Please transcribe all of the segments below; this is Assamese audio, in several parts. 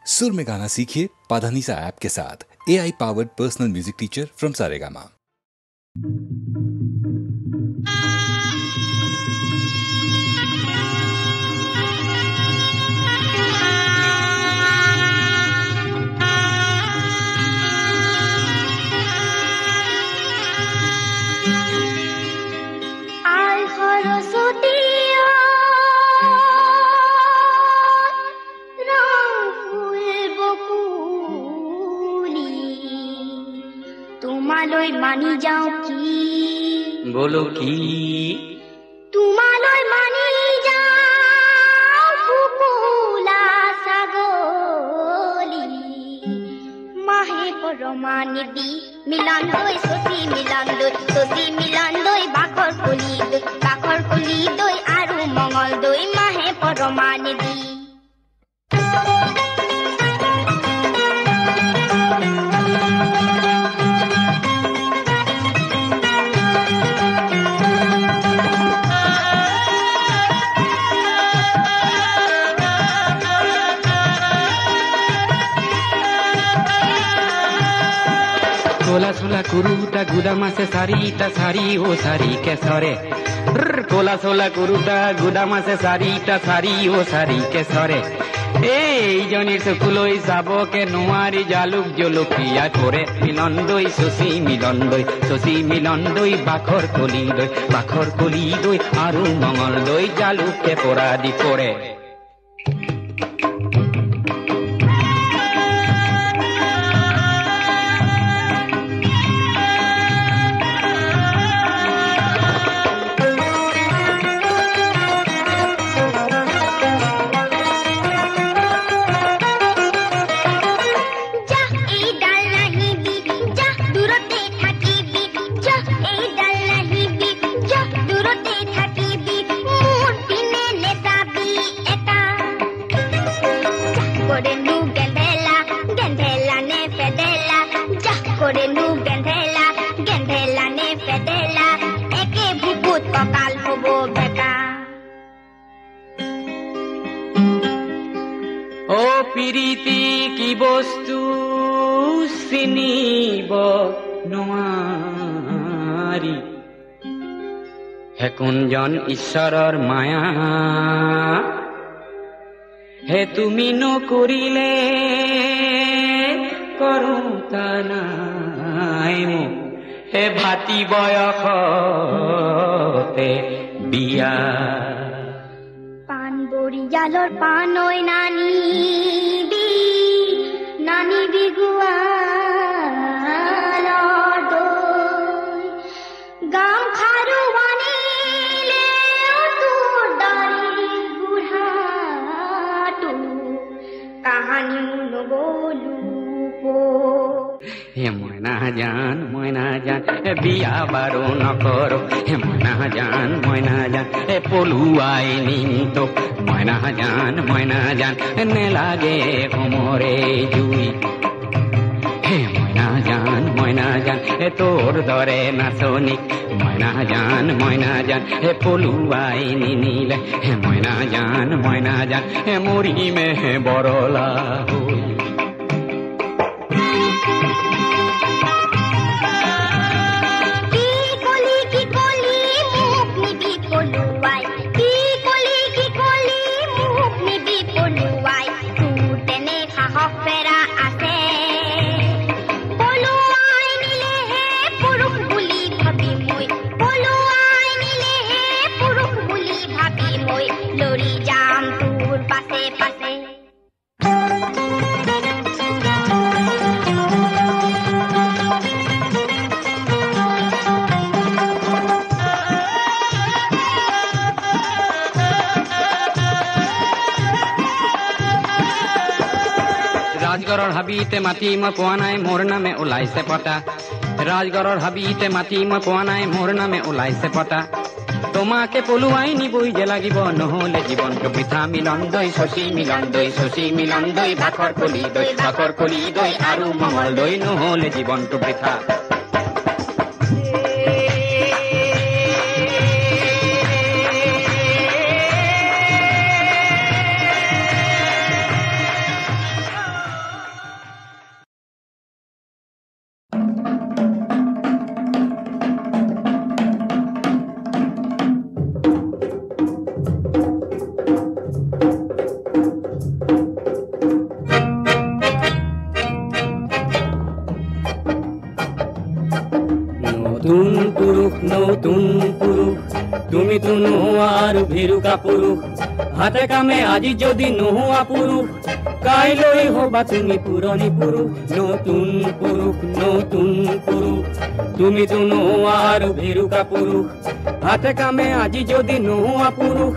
सुर में गाना सीखिए पाधानीसा ऐप के साथ। AI powered personal music teacher from Saregama. তোমালৈ মানি যাও কি বলো কি তোমালৈ মানি যাও ফুপুলা ছাগলী মাহে পৰমা নিদি মিলন দৈ সচি মিলন দৈ বাখৰ কলি দৈ আৰু মঙল দৈ মাহে পৰমা নিদি কোলা সোলা কুরুটা গুদামাসে সারিটা সারি ও সারি কেসরে কোলা সোলা কুরুটা গুদামাসে সারিটা সারি ও সারি কেসরে এই জনের চকুলৈ যাবকে নোৱাৰি জালুক জলকীয়া কৰে মিলন দৈ শশী মিলন দৈ বাখৰ কলি দৈ আৰু মঙল দৈ জালুকে পৰা দি কৰে পিৰিতি কি বস্তু চিনিব নোৱাৰি হে কোনজন ঈশ্বৰৰ মায়া হে তুমি নকৰিলে কৰোতা নাই মোক হে ভাতি বয়সতে বিয়া জালৰ পানৈ নানি বিগুৱালৰ দৈ গাম খাৰু আনিলে তোৰ দাৰি বুঢ়াটো কাহানিও নগলো হে মইনা জান বিয়া বাৰু নকৰো হে মইনা জান পলুৱাই নিমতো মইনা জান নেলাগে সমৰে জুই হে মইনা জান তোৰ দৰে নাচনি মইনা জান পলুৱাই নিনিলে হে মইনা জান মৰিমে বৰলা হৈ ৰাজগড়ৰ হাবিতে মাতি মই পোৱা নাই মোৰ নামে ওলাইছে পতা ৰাজগড়ৰ হাবিতে মাতি মই পোৱা নাই মোৰ নামে ওলাইছে পতা তোমাকে পলুৱাই নিবই যে লাগিব নহলে জীৱনটো বৃথা মিলন দৈ শশী মিলন দৈ ভাখৰ কলি দৈ আৰু মঙল দৈ নহলে জীৱনটো বৃথা পুৰুষ নতুন পুৰুষ তুমি তো নোহোৱা আৰু ভিৰুকা পুৰুষ হাতে কামে আজি যদি নোহোৱা পুৰুষ কাইলৈ হবা তুমি পুৰণি পুৰুষ নতুন পুৰুষ তুমি তো নোহোৱা আৰু ভিৰুকা পুৰুষ হাতে কামে আজি যদি নোহোৱা পুৰুষ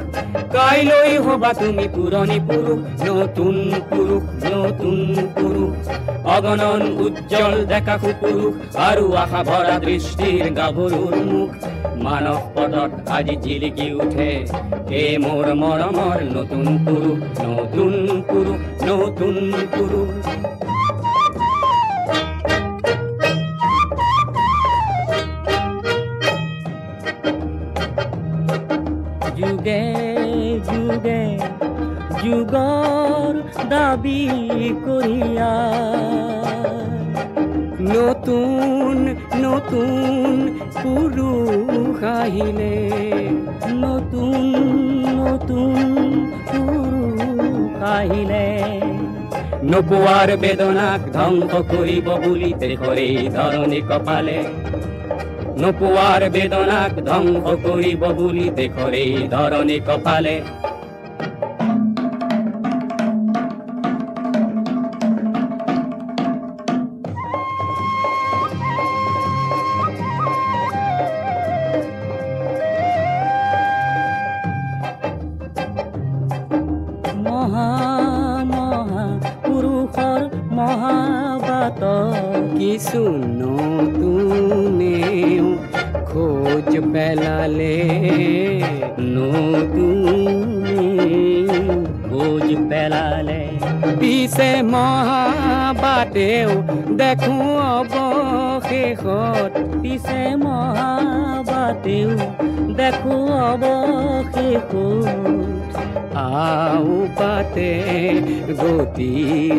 কাইলৈ হবা তুমি পুৰণি পুৰুষ নতুন পুৰুষ অগণন উজ্জ্বল দেখা পুৰুষ আৰু আশা ভৰা দৃষ্টিৰ গাভৰুৰ মুখ মানৱ পদত আজি জিলিকি উঠে এই মোৰ মৰমৰ নতুন পুৰুষ যুগে যুগে যুগৰ দাবী কৰিয়া নতুন নতুন পুৰুষ আহিলে নতুন নতুন পুৰুষ আহিলে নোপোৱাৰ বেদনাক ধ্বংস কৰিব বুলি দেশৰে ধৰণী কপালে নোপোৱাৰ বেদনাক ধ্বংস কৰিব বুলি দেশৰে ধৰণী কপালে পুৰুষৰ মহাবাত কিছু নতুনেও খোজ পেলালে নতুনে খোজ পেলালে পিছে মহাবাতেও দেখো অৱশেষত পিছে মহাবাতেও দেখো অৱশেষত আও বাতে গতি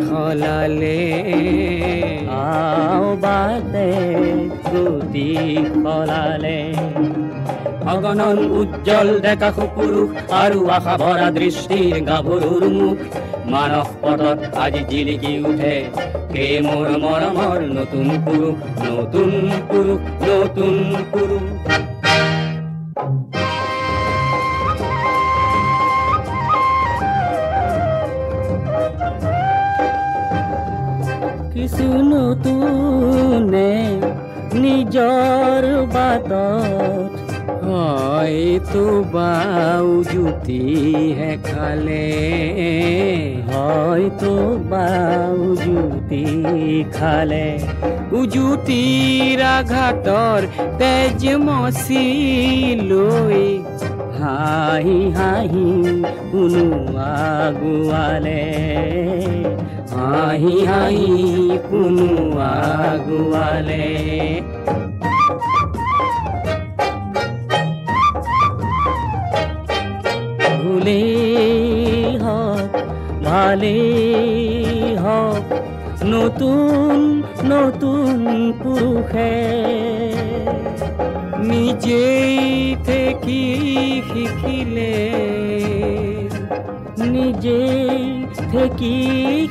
সলালে আও বাতে গতি সলালে অগণন উজ্জ্বল দেখা পুৰুষ আৰু আশা ভৰা দৃষ্টিৰ গাভৰুৰ মুখ মানৱ পদত আজি জিলিকি উঠে কে মোৰ মৰমৰ নতুন পুৰুষ কিছু নতুনে নিজৰ বাটত হয়তো বাউ জুতিহে খালে হয়তো বাউ জুতি খালে উজুতিৰ আঘাতৰ তেজ মচি লৈ হাঁহি হাঁহি কোনো আগুৱালে হাঁহি হাঁহি কোনো আগুৱালে ভুলেই হওক ভালেই হওক নতুন নতুন পুৰুষে নিজেই থেকি শিকিলে নিজেই থেকি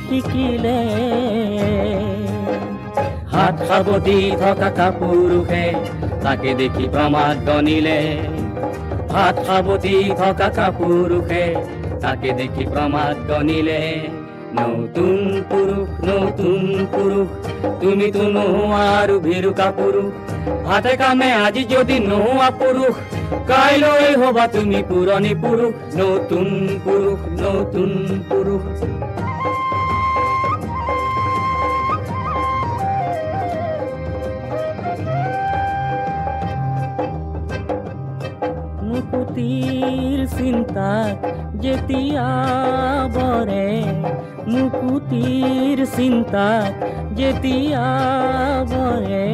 শিকিলে হাত সাৱটি থকা পুৰুষে তাকে দেখি প্ৰমাদ গণিলে হাত সাৱটি থকা পুৰুষে তাকে দেখি প্ৰমাদ গণিলে নতুন পুৰুষ তুমি তো নোহোৱা আৰু ভিৰুকা পুৰুষ হাতে কামে আজি যদি নোহোৱা পুৰুষ কাইলৈ হবা তুমি পুৰণি পুৰুষ নতুন পুৰুষ মুকুতিৰ চিন্তাত যেতিয়া বৰে মুকুতিৰ চিন্তাত যেতিয়া বৰে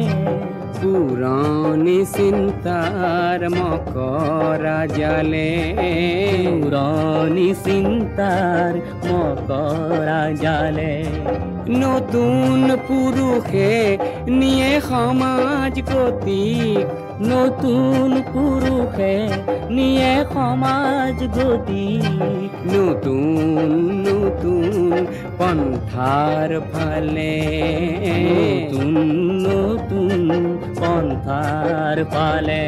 পুৰণি চিন্তাৰ মকৰা জালে পুৰণি চিন্তাৰ মকৰা জালে নতুন পুৰুষে নিয়ে সমাজ গতিক নতুন পুৰুষে নিয়ে সমাজ গতি নতুন নতুন পন্থাৰ ফালে নতুন পন্থাৰ ফালে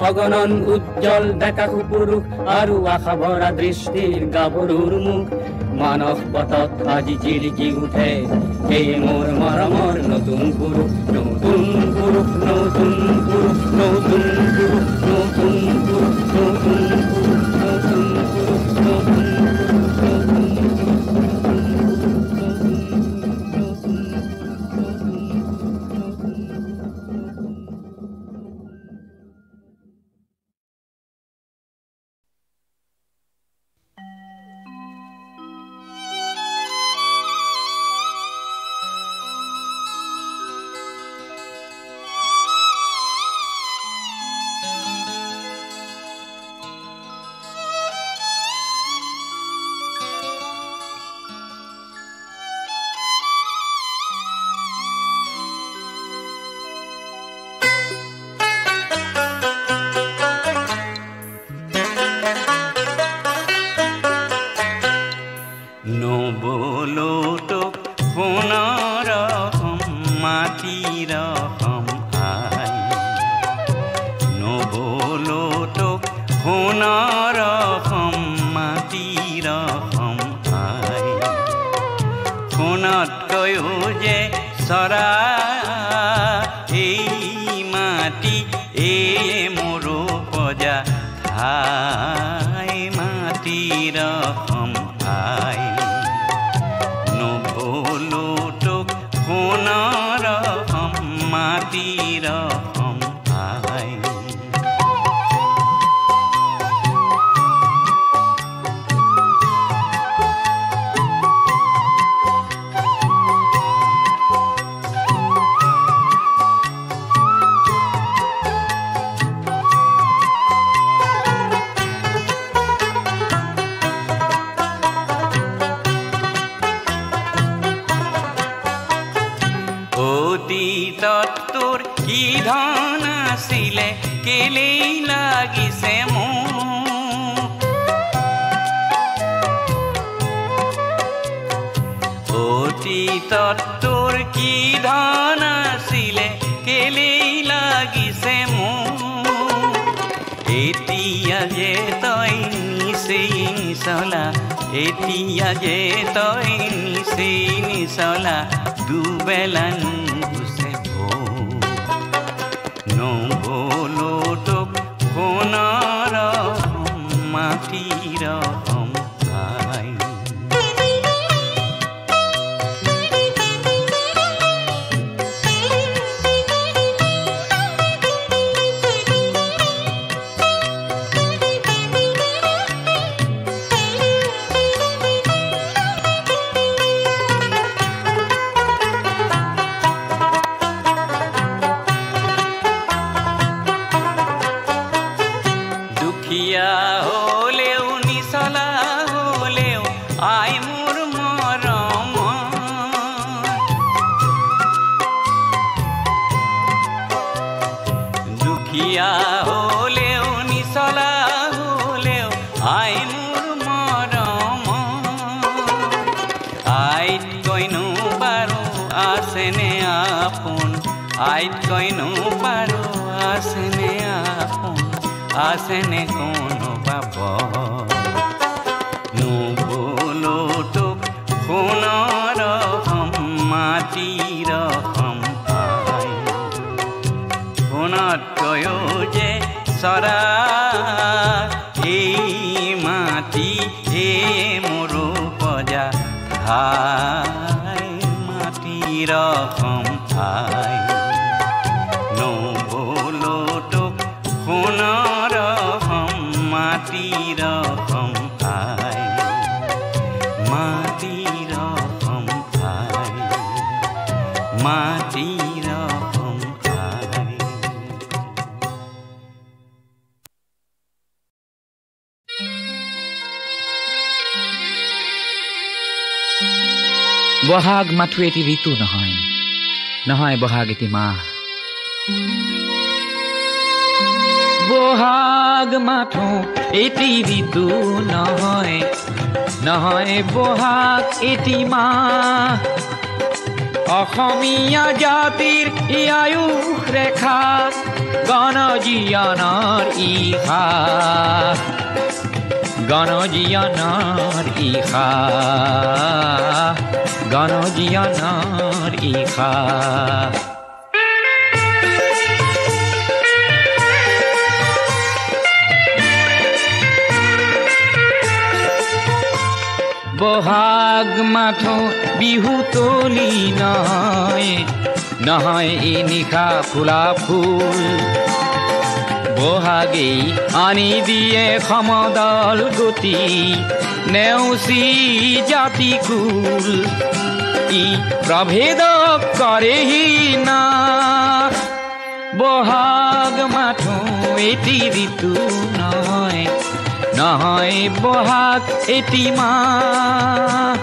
অগণন উজ্জ্বল ডেকা পুৰুষ আৰু আশা ভৰা দৃষ্টিৰ গাভৰুৰ মুখ মানস পথত আজি জিলিকি উঠে এই মোৰ মৰমৰ নতুন পুৰুষ নতুন পুৰুষ নতুন পুৰুষ নতুন পুৰুষ নতুন পুৰুষ নতুন পুৰুষ নতুন পুৰুষ নতুন এতিয়া যে তই নিচলা দুবেলা নুগুছে নগলো তোক সোণৰ মাটিৰ সম্পাই আইত কইনো পাৰো আসনে আপন আসনে কোনো পাব নবলো তোক সোণৰ মাটিৰ সম্পাই সোণতকৈও যে চৰা এই মাটি মোৰ পজা হাই মাটিৰ সম্পাই সোণৰ মাটিৰ সম্পাই মাটিৰ সম্পাই মাটিৰ সম্পাই বহাগ মাথো এটি ঋতু নহয় নহয় বহাগ এটি মাহ বহাগ মাথো এটি ঋতু নহয়, নহয় বহাগ এটি মাহ। অসমীয়া জাতিৰ ই আয়ুস ৰেখা, গণজীৱনৰ ইশা, গণজীৱনৰ ইশা, গণজীৱনৰ ইশা। বহাগ মাথো বিহু তলি নহয়, নহয় এই নিশা ফুলা ফুল। বহাগেই আনি দিয়ে সমদল গতি, নেওচি জাতি কুল। ই প্ৰভেদ কৰেহি না, বহাগ মাথো এটি ঋতু নহয়, নহয় বহাগ এটি মাহ।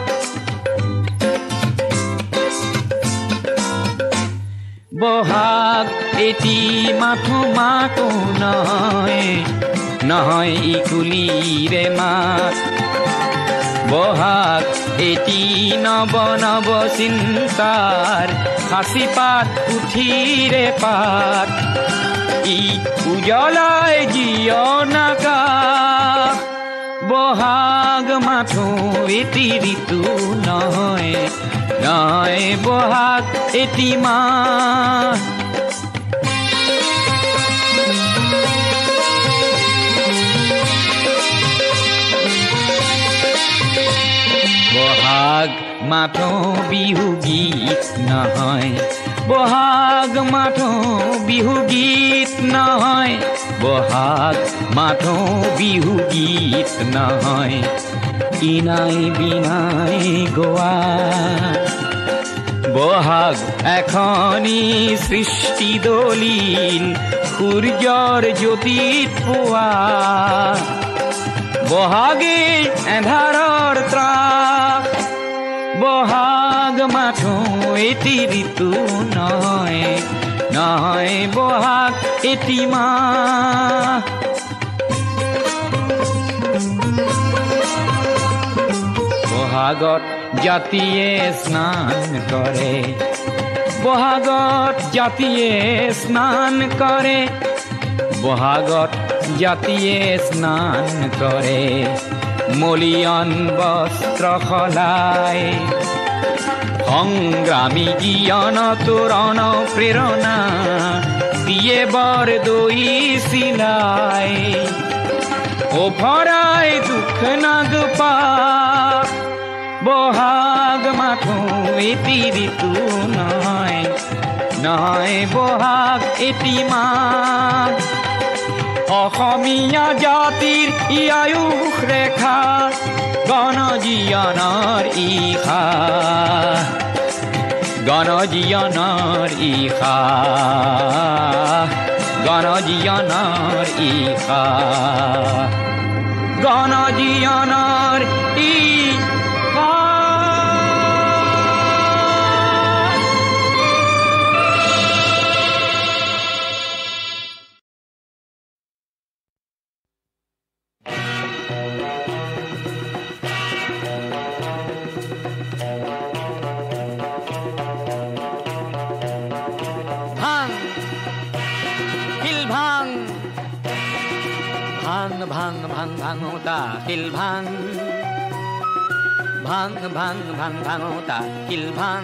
বহাগ এটি মাথো মাতো নহয়, নহয় ই কুলিৰে মাত। বহাগ এটি নৱ নৱ চিন্তাৰ সাঁচি পাত পুথিৰে পাত। ই উজ্বলাই জীৱন আকাশ, বহাগ মাথো এটি ঋতু নহয়, নহয় বহাগ এটি মাহ। বহাগ মাথো বিহু গীত নহয়, বহাগ মাথো বিহু গীত নহয়, বহাগ মাথো বিহু গীত নহয়। ইনাই বিনাই গোৱা বহাগ এখনি সৃষ্টি দলিল, সূৰ্যৰ জ্যোতিত পোৱা। বহাগে এন্ধাৰৰ ত্ৰাস, বহাগ মাথো এটি ঋতু নহয়, নহয় বহাগ এটি মাহ। বহাগত জাতিয়ে স্নান কৰে, বহাগত জাতিয়ে স্নান কৰে, বহাগত জাতিয়ে স্নান কৰে। মলিয়ন বস্ত্ৰ সলাই, সংগ্ৰামী জ্ঞান তোৰণ প্ৰেৰণা দিয়ে বৰ দৈ চিলাই। অভৰাই দুখ নাগপা, বহাগ মাথো এটি ঋতু নহয়, নহয় বহাগ এটি মাহ। অসমীয়া জাতিৰ ই আয়ুস ৰেখা, গণজীৱনৰ ইশা, গণজীৱনৰ ইশা, গণজীৱনৰ ইশা, গণজীৱনৰ ইশা। ভাং ভাং ভাঙোতা কিল ভাং, ভাং ভাং ভাং ভাঙোতা কিল ভাং।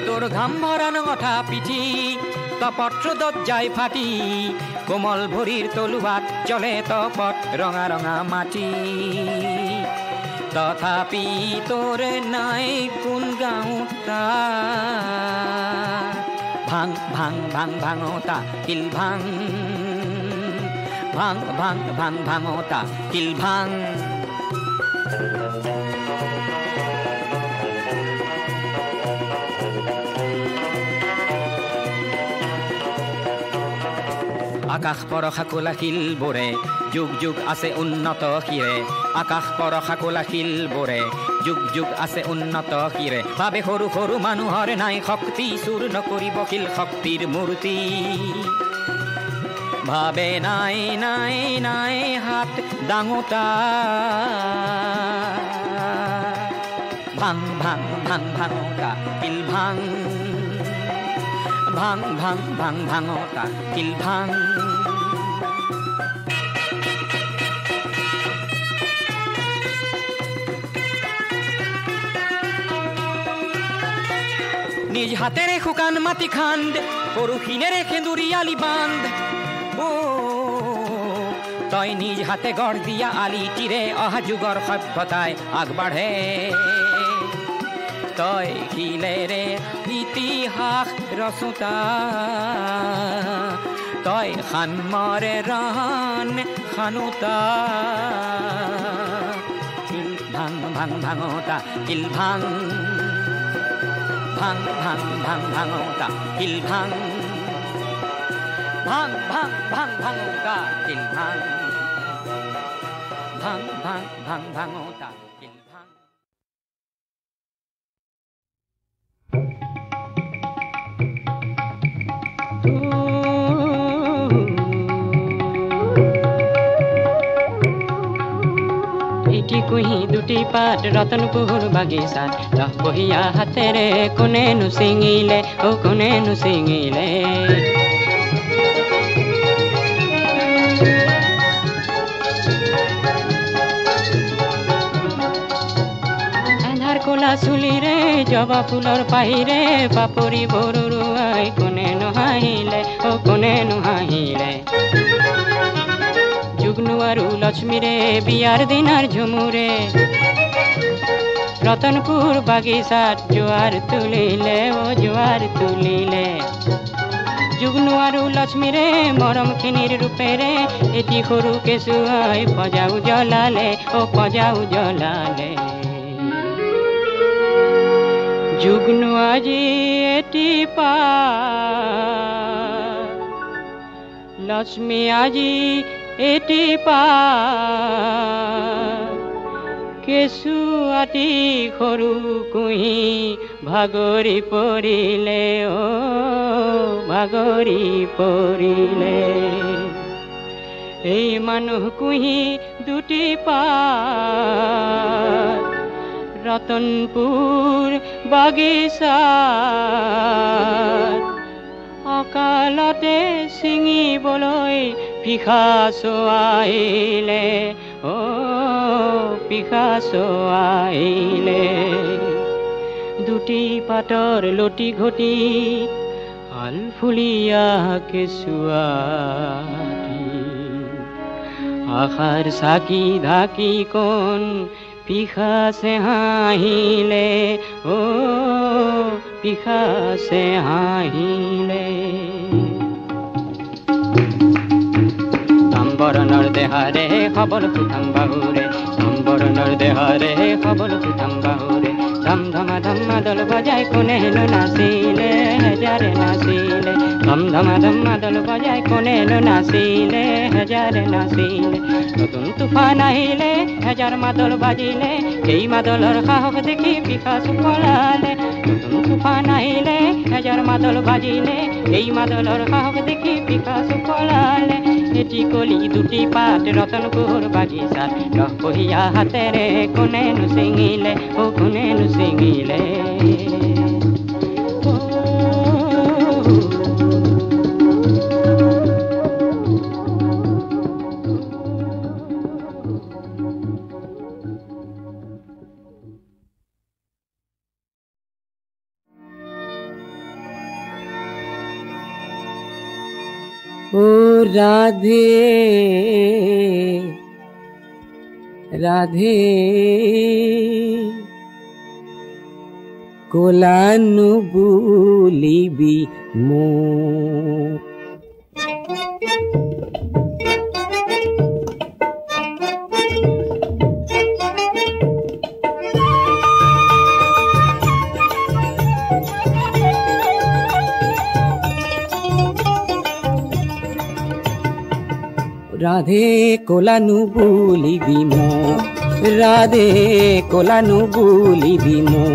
তোর ঘাম ভরানো কথা পিঠি তপত্ৰ দজ্জাই ফাটি, কোমল ভৰিৰ তলুৱাত চলে তপত ৰঙা ৰঙা মাটি। তথাপি তোর নাই কোন গাঁওতা, ভাং ভাং ভাং ভাঙোতা কিল ভাং, ভাং ভাং ভাং ভাঙোতা কিল ভাং। আকাশ পৰশা কোলা শিলবোৰে যুগ যুগ আছে উন্নত শিৰে আকাশ পৰশা কোলা শিলবোৰে যুগ যুগ আছে উন্নত শিৰে ভাবে সৰু সৰু মানুহৰ নাই শক্তি চুৰ নকৰিব শিল শক্তিৰ মূৰ্তি ভাবে নাই নাই নাই হাত ডাঙোতা ভাং ভাং ভাং ভাঙোতা শিল ভাং ভাং ভাং ভাং ভাঙোতা শিল ভাং নিজ হাতেৰে শুকান মাটি খান্দ পৰশিনেৰে সেন্দুৰীয়ালি বান্ধ ও তই নিজ হাতে গঢ় দিয়া আলিটিৰে অহা যুগৰ সভ্যতাই আগবাঢ়ে তই শিলেৰে ইতিহাস ৰচোতা তই খানমৰে ৰহন খানোতা শিল ভাং ভাং ভাঙোতা শিল ভাং ভাং ভাং ভাং ভাঙোতা শিল ভাং ভাং ভাং ভাং ভাঙোতা শিল ভাং ভাং ভাং ভাং ভাঙোতা শিল ভাং ইটি কুহি দুটি পাত ৰতনপুৰ বাগিচাত ৰহ বহিয়া হাতেৰে কোনেনো ছিঙিলে অ কোনেনো ছিঙিলে আন্ধাৰ কোলা চুলিৰে জবা ফুলৰ পাহিৰে পাপৰি বৰুৱাই কোনেনো হাঁহিলে অ কোনেনো হাঁহিলে যুগ্নু আৰু লক্ষ্মীৰে বিয়াৰ দিনাৰ ঝুমুৰে ৰতনপুৰ বাগিচাত জোৱাৰ তুলিলে অ জোৱাৰ তুলিলে যুগ্নু আৰু লক্ষ্মীৰে মৰমখিনিৰ ৰূপেৰে এটি সৰু কেঁচুৱাই পজাও জ্বলালে অ পজাও জ্বলালে যুগ্নু আজি এটি পা লক্ষ্মী আজি এটি পা কেঁচুৱাটি সৰু কুহি ভাগৰি পৰিলে অ ভাগৰি পৰিলে এই মানুহ কুহি দুটি পা ৰতনপুৰ বাগিচাত অকালতে ছিঙিবলৈ পিশাচো আহিলে অ পিশাচো আহিলে দুটি পাতৰ লটি ঘটি আলফুলীয়া কেঁচুৱাটি আশাৰ চাকি ঢাকি কোন পিশাচে হাঁহিলে অ পিশাচে হাঁহিলে বৰণৰ দেহাৰে সবল সুঠাম বাহুৰে বৰণৰ দেহাৰে সবল সুঠাম বাহুৰে ধম ধমা ধম্মা দল বজাই কোনেনো নাচিলে হেজাৰে নাচিলে ধম ধমা ধম্মা দল বজাই কোনেনো নাচিলে হেজাৰে নাচিলে নতুন তুফান আহিলে হেজাৰ মাদল বাজিলে এই মাদলৰ সাহস দেখি পিশাচ পলালে নতুন তুফান আহিলে হেজাৰ মাদল বাজিলে এই মাদলৰ সাহস দেখি পিশাচ পলালে এটি কলি দুটি পাত ৰতনপুৰ বাগিচাত ৰহ বহিয়া হাতেৰে কোনেনো ছিঙিলে অ কোনেনো ছিঙিলে ও রাধে রাধে কোলানু বুলিবি মো রাধে কোলানু বুলিবি মো, রাধে কোলানু বুলিবি মো।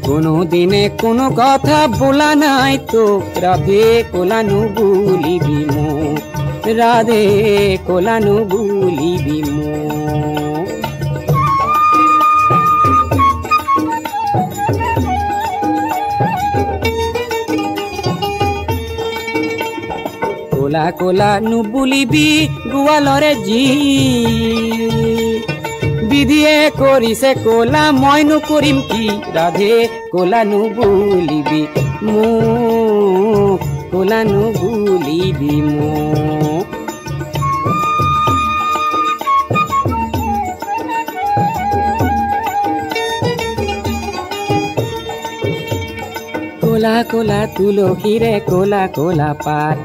কোনো দিনে কোনো কথা বলা নাই তো, রাধে কোলানু বুলিবি মো, রাধে কোলানু বুলিবি মো। কোলা কোলা নু বুলিবি গুয়ালরে জি, বিধিয়ে করিছে কোলা মইনু করিম কি, রাধে কোলা নু বুলিবি মো, কোলা নু বুলিবি মো। কোলা কোলা তুলসীরে কোলা কোলা পাত,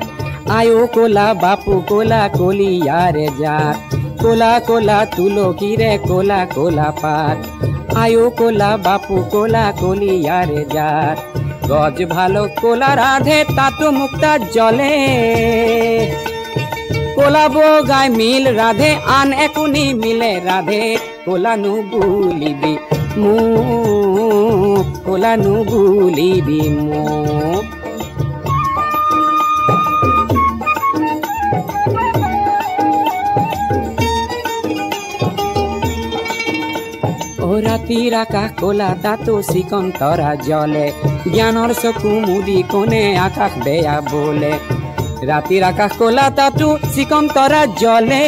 আয়ো কোলা বাপু কোলা কলিয়ারে যাত। কোলা কোলা তুলসীরে কোলা কোলা পাত, আয়ো কোলা বাপু কোলা কলিয়ারে যাত। গজ ভালো কোলা রাধে তাতো মুক্তা জলে, কোলা বগায় মিল রাধে আন একুনি মিলে, রাধে কোলানু বুলিবি মো, কোলানু বুলিবি মো। রাতির আকাশ কোলা তাতো শ্রীকন্তরা জলে, জ্ঞানর চকু মুদি কোনে আকাশ বেয়া বলে। রাতির আকাশ কোলা তাতো শ্রীকন্তরা জলে,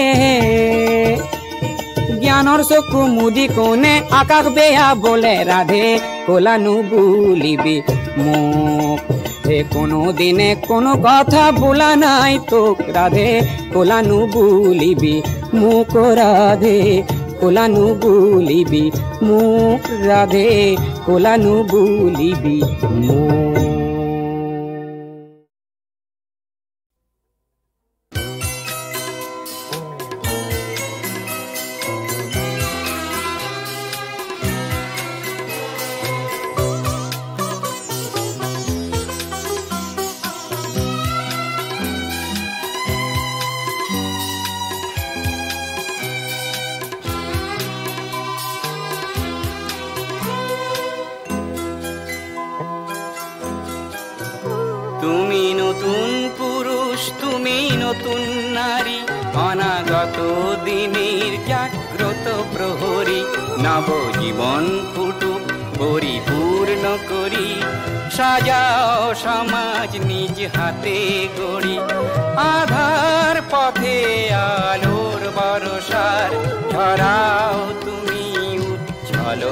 জ্ঞানর চকু মুদি কোনে আকাশ বেয়া বলে, রাধে কোলানু বুলিবি মোক। হে কোনো দিনে কোনো কথা বলা নাই তো, রাধে কোলানু বুলিবি মোক, রাধে কোলানু বুলিবি মোক, রাধে কোলানু বুলিবি মোক। তুমি নতুন পুরুষ, তুমি নতুন নারী, অনাগত দিনের জাগ্রত প্রহরী। নবজীবন ফুটুক পরিপূর্ণ করি, সাজাও সমাজ নিজ হাতে গড়ি। আধার পথে আলোর বরসার, ধরাও তুমি উজ্জ্বল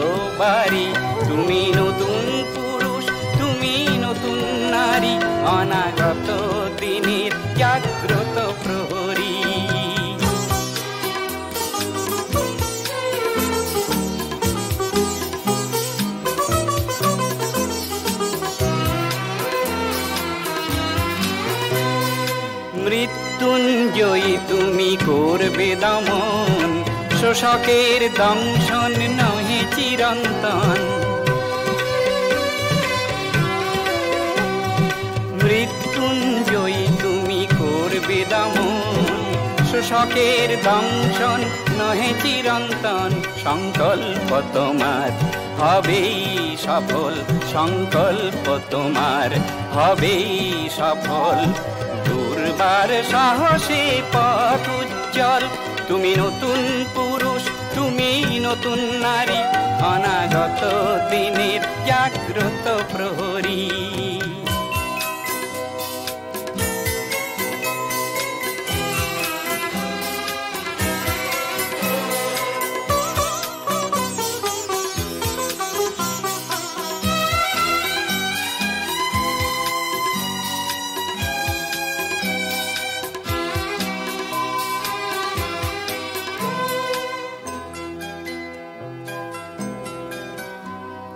বাড়ি। তুমি নতুন পুরুষ, তুমি নতুন নারী, অনাগত দিনের জাগ্রত প্রহরী। মৃত্যুঞ্জয়ী তুমি করবে দমন, শোষকের দংশন নহে চিরন্তন। মৃত্যুঞ্জয়ী তুমি করবে দমন, শোষকের দংশন নহে চিরন্তন। সংকল্প তোমার হবেই সফল, সংকল্প তোমার হবেই সফল। দুর্বার সাহসে পথ উজ্জ্বল, তুমি নতুন পুরুষ, তুমি নতুন নারী, অনাগত দিনের জাগ্রত প্রহরী।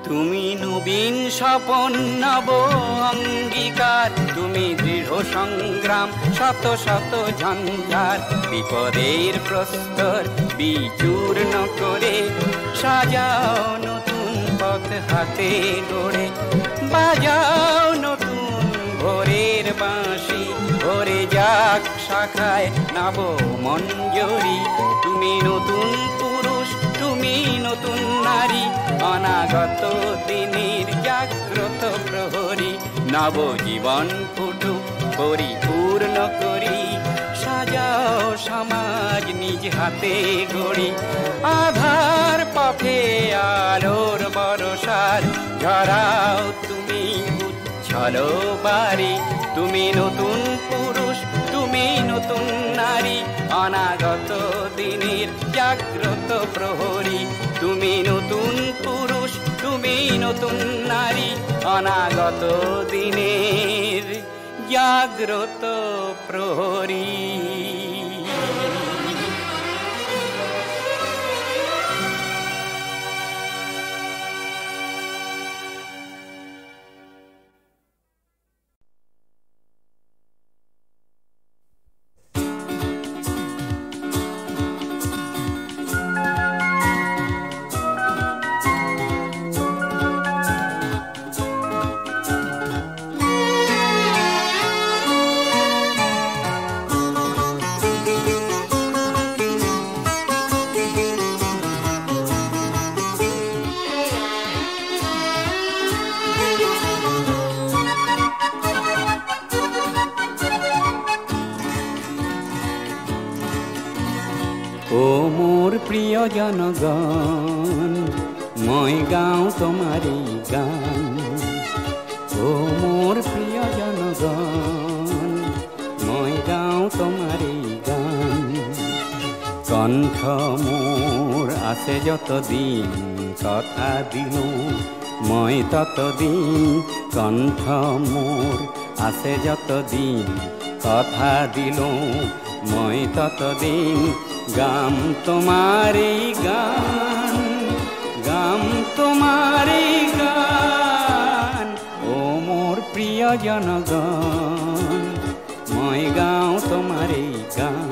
তুমি নবীন স্বপন নব অঙ্গীকার, তুমি দৃঢ় সংগ্রাম শত শত ঝঞ্ঝার। বিপদের প্রস্তর বিচূর্ণ করে, সাজাও নতুন পথ হাতে গড়ে। বাজাও নতুন ভোরের বাঁশি, ও ভরে যাক শাখায় নব মঞ্জরি। তুমি নতুন পুরুষ, তুমি নতুন নারী, অনাগত দিনের জাগ্রত প্রহরী। নব জীবন ফুটুক পরিপূর্ণ করি, সাজাও সমাজ নিজ হাতে গড়ি। আধার পথে আলোর বরসার ঝরাও তুমি উচ্ছল বাড়ি। তুমি নতুন পুরুষ, তুমি নতুন নারী, অনাগত দিনের জাগ্রত প্রহরী। তুমি নতুন পুরুষ, তুমি নতুন নারী, অনাগত দিনের জাগ্রত প্রহরী। ও মোর প্রিয় জনগণ, মই গাওঁ তোমারি গান। ও মোর প্রিয় জনগণ, মই গাওঁ তোমারি গান। কণ্ঠ মোর আছে যতদিন, কথা দিলো মই ততদিন। কণ্ঠ মোর আছে যতদিন, কথা দিলো মই ততদিন। গাম তোমারি গান, গাম তোমারি গান। ও মোর প্রিয় জনগণ, মই গাওঁ তোমারি গান।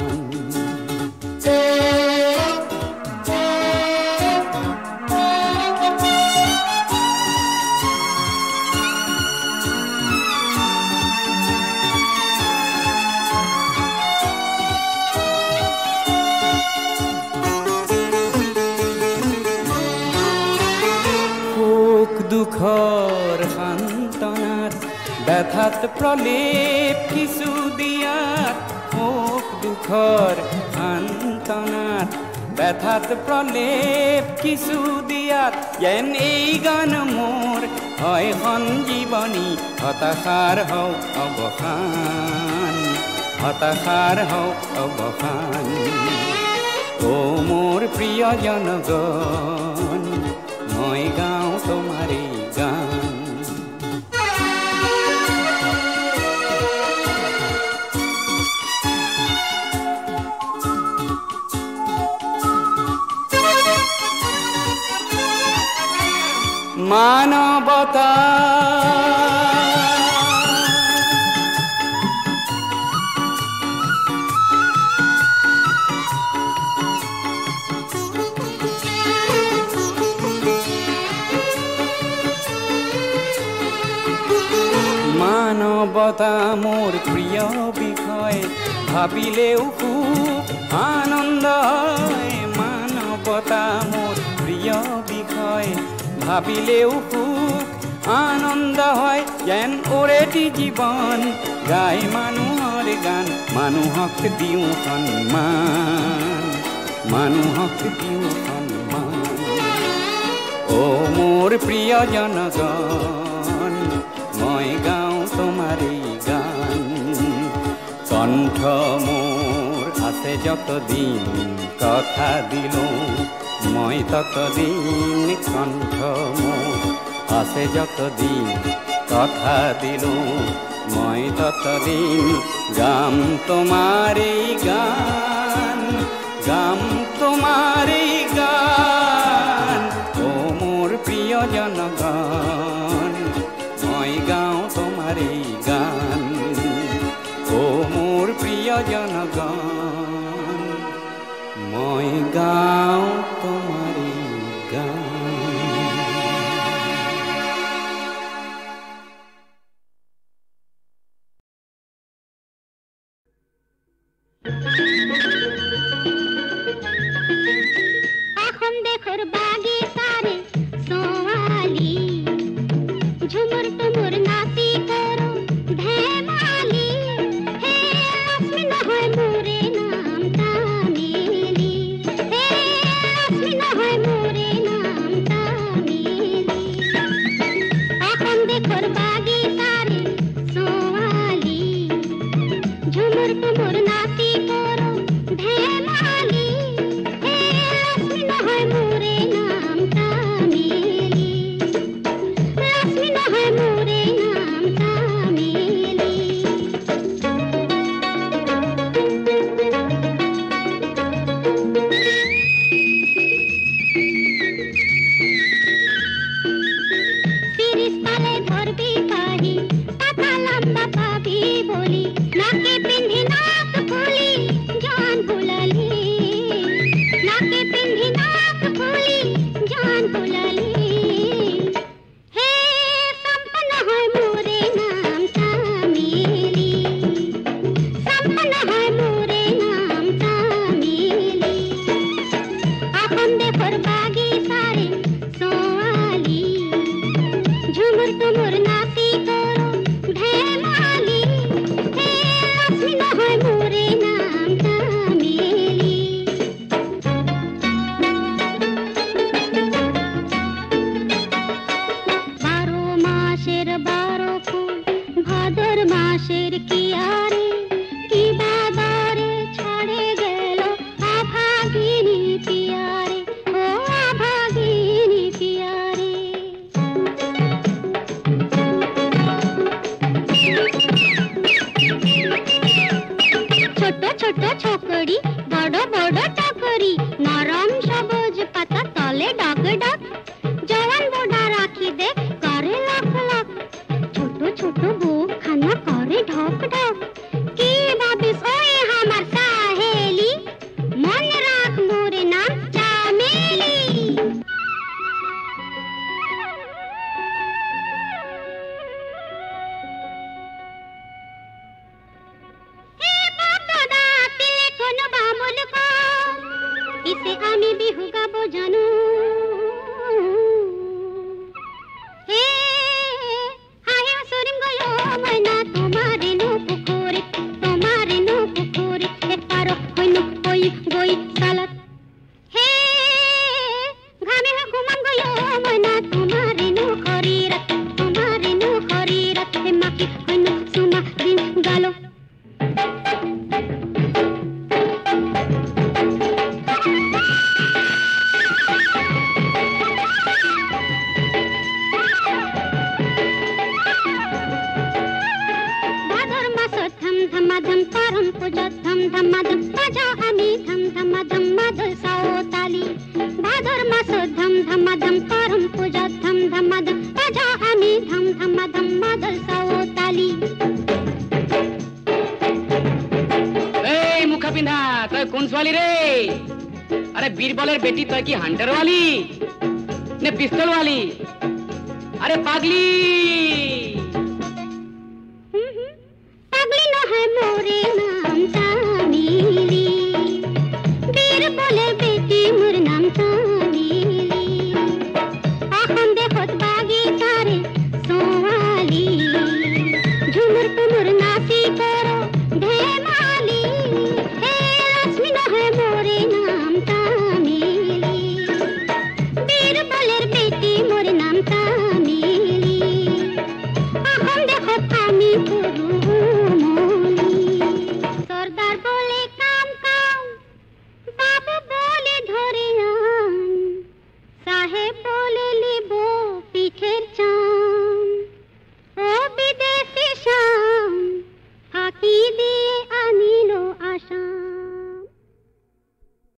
দুখৰ সান্তনাত, ব্যথাত প্ৰলেপ কিছু দিয়াত। সুখ দুখৰ সান্তনাত, ব্যথাত প্ৰলেপ কিছু দিয়াত। যেন এই গান মোৰ হয় সঞ্জীৱনী, হতাশাৰ হওক অৱসান, হতাশাৰ হওক অৱসান। ও মোৰ প্ৰিয় জনগণ, মই গাওঁ তোমাৰি গান। মানবতা মানবতা মোৰ প্ৰিয় বিষয়, ভাবিলেও খুব আনন্দ হয়। মানবতা মোৰ প্ৰিয় বিষয়, ভাবিলেও খুব আনন্দ হয়। যেন ওৰেটি জীৱন গাই মানুহৰ গান, মানুহক দিওঁ সন্মান, মানুহক দিওঁ সন্মান। ও মোৰ প্ৰিয় জনগণ, মই গাওঁ তোমাৰি গান। কণ্ঠ মোৰ আছে যতদিন, কথা দিলো মই ততদিন। কণ্ঠ মোৰ আছে যতদিন, কথা দিলো মই ততদিন। গাম তোমাৰি গান, গাম তোমাৰি গান। ও মোৰ প্ৰিয় জনগণ, মই গাওঁ তোমাৰি গান। ও মোৰ প্ৰিয় জনগণ, মই গাওঁ তোমারি গান। এখন দেখোর বাগে সারে সোয়ালি ঝুমুর টুমুর নাচি করো ধেমালি হে লক্ষ্মী না হয় মোরে নাম তামিলি হে লক্ষ্মী না হয় মোরে নাম তামিলি এখন দেখোর বাগে সারে সোয়ালি ঝুমুর টুমুর নাচি করো ধেমালি হে লক্ষ্মী না হয় মোরে নাম তামিলি লক্ষ্মী না হয় মোরে নাম তামিলি সিরিস তালে ধরবি পাহি পাতা লম্বা পাবি বলি নাকে পিন্ধি নাক ফুলি জান ভুলালি নাকে পিন্ধি নাক ফুলি জান ভুলালি হে সম্পন্ন হয় মোরে নাম তামিলি সম্পন্ন হয় মোরে নাম তামিলি এখন দেখোর বাগি সারে সোয়ালি ঝুমুর টুমুর নাচি করো ধেমালি হে লক্ষ্মী না হয় মোরে নাম তামিলি বারো মাসের বারো ফুল ভাদর মাসের কিয়ারে কি বাদারে ছাড়ে গেল আভাগিনী পিয়ারে ও আভাগিনী পিয়ারে ছোট ছোট ছোকরি বড় বড় টকরি নরম সবুজ পাতা তলে ডগ ডগ জওয়ান বোডা রাখি দে করে লাখ লাখ ছোট ছোট বুক খানা করে ঢক ঢক কি ভাবিস ওই আমার সাহেলি মনে রাখ মোরে নাম চামেলি হে বাপদা তিলে কোন বামুল কো ইসে আমি বিহু গাবো জানু হে হায় সরিম গয়ো ময়না তোমারে নো পুকুরে একবারো হইনু কই গই সালাত হে ঘামে ঘুমান গয়ো ময়না তোমারে নো খরিরাত হে মাকি হইনু সুমা দিন গালো ভাদর মাস ধম ধমাধম করম পূজা ধম ধমাধম বাজাও আমি ধম ধমাধম মাদল সাওতালি ভাদর মাস ধম ধমাধম করম পূজা ধম ধমাধম বাজাও আমি ধম ধমাধম মাদল সাওতালি এই মুখা পিন্ধা তই কোন ছোৱালী ৰে আৰে বীৰবলেৰ বেটি তই কি হান্টাৰ वाली নে পিস্তল वाली আৰে পাগলি